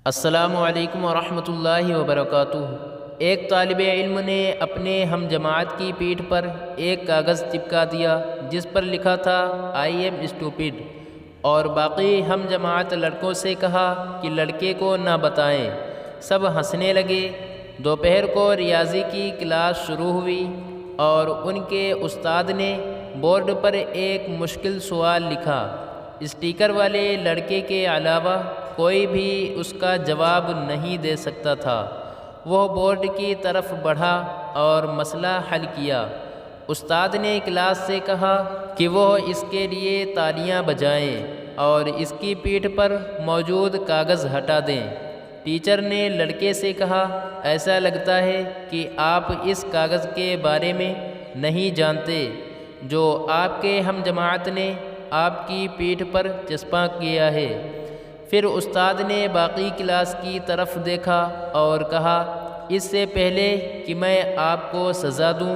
السلام علیکم ورحمۃ اللہ وبرکاتہ۔ ایک طالب علم نے اپنے ہم جماعت کی پیٹھ پر ایک کاغذ چپکا دیا جس پر لکھا تھا آئی ایم اسٹوپڈ، اور باقی ہم جماعت لڑکوں سے کہا کہ لڑکے کو نہ بتائیں۔ سب ہنسنے لگے۔ دوپہر کو ریاضی کی کلاس شروع ہوئی اور ان کے استاد نے بورڈ پر ایک مشکل سوال لکھا۔ اسٹیکر والے لڑکے کے علاوہ کوئی بھی اس کا جواب نہیں دے سکتا تھا۔ وہ بورڈ کی طرف بڑھا اور مسئلہ حل کیا۔ استاد نے کلاس سے کہا کہ وہ اس کے لیے تالیاں بجائیں اور اس کی پیٹھ پر موجود کاغذ ہٹا دیں۔ ٹیچر نے لڑکے سے کہا، ایسا لگتا ہے کہ آپ اس کاغذ کے بارے میں نہیں جانتے جو آپ کے ہم جماعت نے آپ کی پیٹھ پر چسپاں کیا ہے۔ پھر استاد نے باقی کلاس کی طرف دیکھا اور کہا، اس سے پہلے کہ میں آپ کو سزا دوں،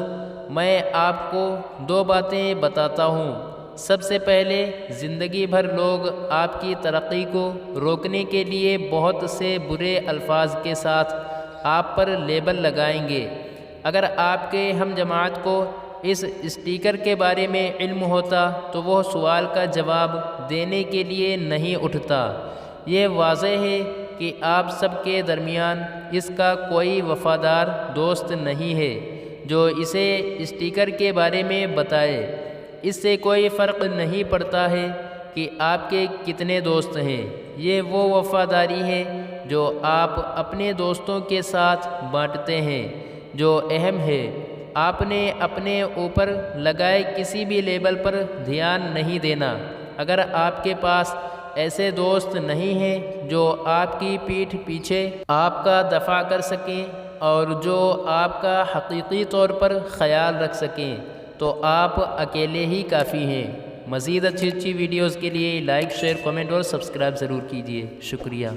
میں آپ کو دو باتیں بتاتا ہوں۔ سب سے پہلے، زندگی بھر لوگ آپ کی ترقی کو روکنے کے لیے بہت سے برے الفاظ کے ساتھ آپ پر لیبل لگائیں گے۔ اگر آپ کے ہم جماعت کو اس اسٹیکر کے بارے میں علم ہوتا تو وہ سوال کا جواب دینے کے لیے نہیں اٹھتا۔ یہ واضح ہے کہ آپ سب کے درمیان اس کا کوئی وفادار دوست نہیں ہے جو اسے اسٹیکر کے بارے میں بتائے۔ اس سے کوئی فرق نہیں پڑتا ہے کہ آپ کے کتنے دوست ہیں، یہ وہ وفاداری ہے جو آپ اپنے دوستوں کے ساتھ بانٹتے ہیں جو اہم ہے۔ آپ نے اپنے اوپر لگائے کسی بھی لیبل پر دھیان نہیں دینا۔ اگر آپ کے پاس ایسے دوست نہیں ہیں جو آپ کی پیٹھ پیچھے آپ کا دفاع کر سکیں اور جو آپ کا حقیقی طور پر خیال رکھ سکیں تو آپ اکیلے ہی کافی ہیں۔ مزید اچھی ویڈیوز کے لیے لائک، شیئر، کمنٹ اور سبسکرائب ضرور کیجیے۔ شکریہ۔